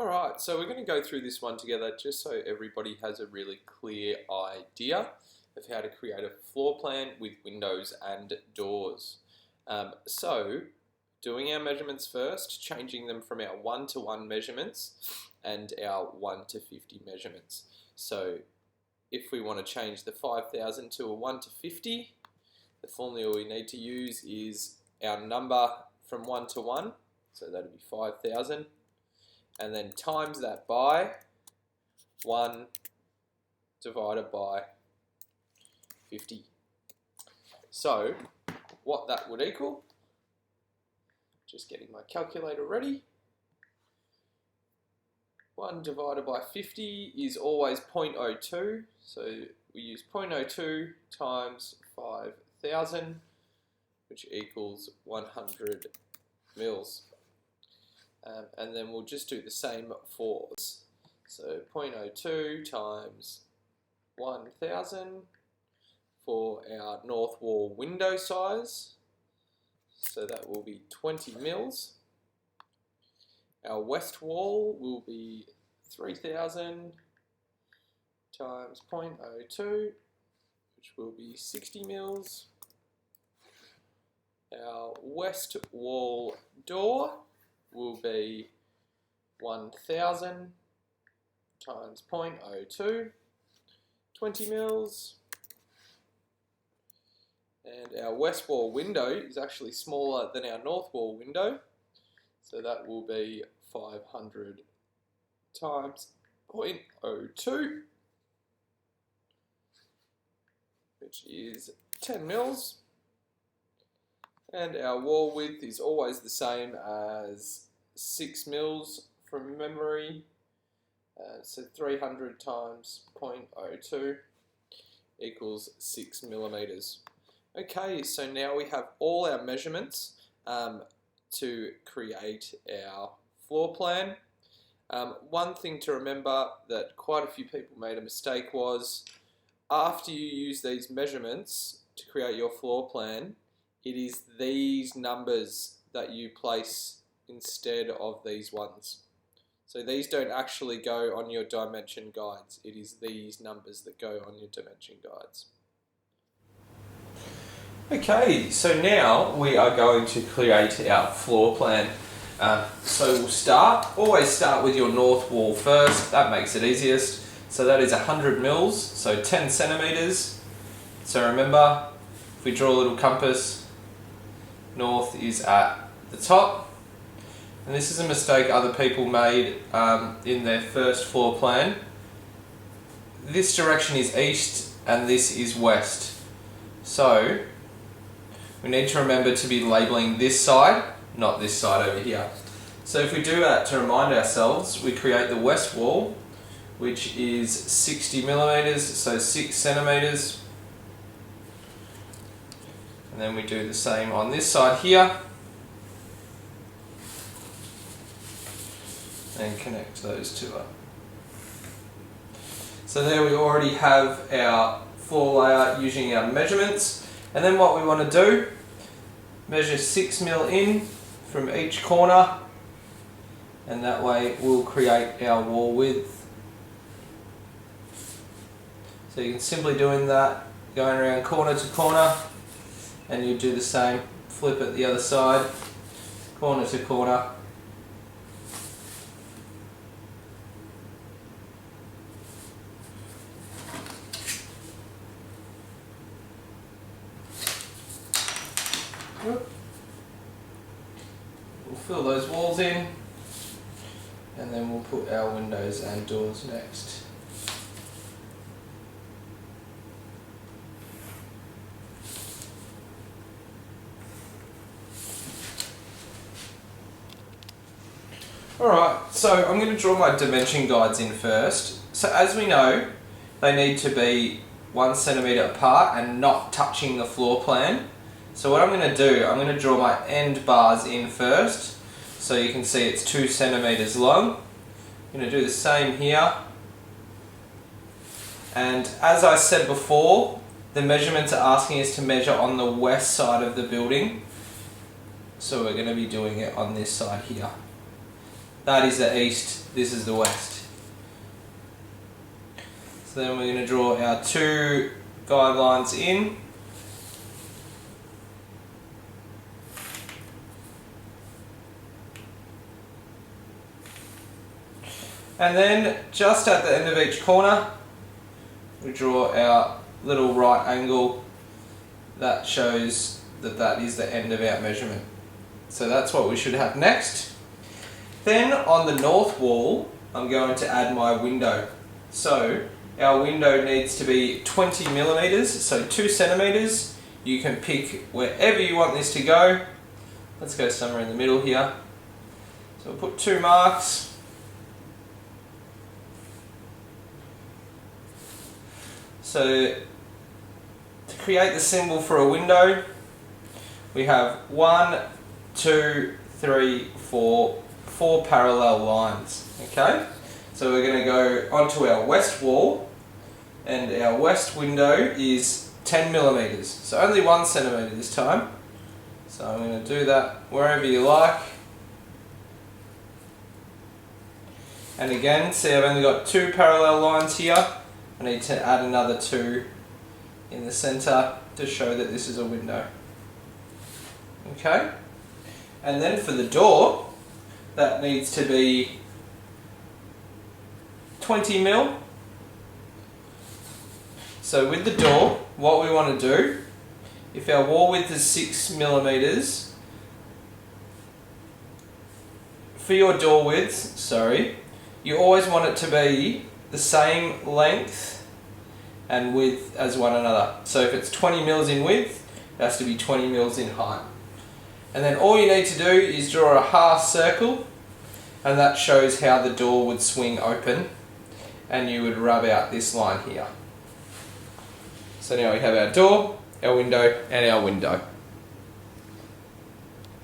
Alright, so we're going to go through this one together just so everybody has a really clear idea of how to create a floor plan with windows and doors. So, doing our measurements first, changing them from our 1:1 measurements and our 1:50 measurements. So, if we want to change the 5,000 to a 1:50, the formula we need to use is our number from 1:1, so that would be 5,000. And then times that by 1 divided by 50. So what that would equal, just getting my calculator ready, 1 divided by 50 is always 0.02, so we use 0.02 times 5,000, which equals 100 mils. And then we'll just do the same for us. So 0.02 times 1,000 for our north wall window size. So that will be 20 mils. Our west wall will be 3,000 times 0.02, which will be 60 mils. Our west wall door will be 1,000 times 0.02, 20 mils. And our west wall window is actually smaller than our north wall window, so that will be 500 times 0.02, which is 10 mils. And our wall width is always the same as 6 mils from memory. So 300 times 0.02 equals 6 millimeters. Okay, so now we have all our measurements to create our floor plan. One thing to remember that quite a few people made a mistake was, after you use these measurements to create your floor plan, it is these numbers that you place instead of these ones. So these don't actually go on your dimension guides. It is these numbers that go on your dimension guides. Okay, so now we are going to create our floor plan. So we'll always start with your north wall first. That makes it easiest. So that is 100 mils, so 10 centimeters. So remember, if we draw a little compass, north is at the top, and this is a mistake other people made in their first floor plan. This direction is east and this is west, so we need to remember to be labelling this side, not this side over here. So if we do that to remind ourselves, we create the west wall, which is 60 millimeters, so 6 centimeters. And then we do the same on this side here, and connect those two up. So there we already have our floor layout using our measurements. And then what we want to do, measure 6 mil in from each corner, and that way we'll create our wall width. So you can simply doing that, going around corner to corner, and you do the same, flip it the other side, corner to corner. We'll fill those walls in, and then we'll put our windows and doors next. Alright, so I'm going to draw my dimension guides in first. So as we know, they need to be 1 centimeter apart and not touching the floor plan. So what I'm going to do, I'm going to draw my end bars in first, so you can see it's 2 centimeters long. I'm going to do the same here. And as I said before, the measurements are asking us to measure on the west side of the building. So we're going to be doing it on this side here. That is the east, this is the west. So then we're going to draw our two guidelines in. And then just at the end of each corner, we draw our little right angle that shows that that is the end of our measurement. So that's what we should have next. Then on the north wall, I'm going to add my window. So our window needs to be 20 millimeters, so 2 centimeters. You can pick wherever you want this to go. Let's go somewhere in the middle here. So we'll put 2 marks. So to create the symbol for a window, we have 1, 2, 3, 4 parallel lines. Okay, so we're going to go onto our west wall, and our west window is 10 millimeters, so only 1 centimeter this time. So I'm going to do that wherever you like. And again, see, I've only got 2 parallel lines here. I need to add another 2 in the center to show that this is a window. Okay, and then for the door, that needs to be 20 mil. So with the door, what we want to do, if our wall width is 6 millimeters, for your door width, you always want it to be the same length and width as one another. So if it's 20 mils in width, it has to be 20 mils in height. And then all you need to do is draw a half circle, and that shows how the door would swing open, and you would rub out this line here. So now we have our door, our window, and our window.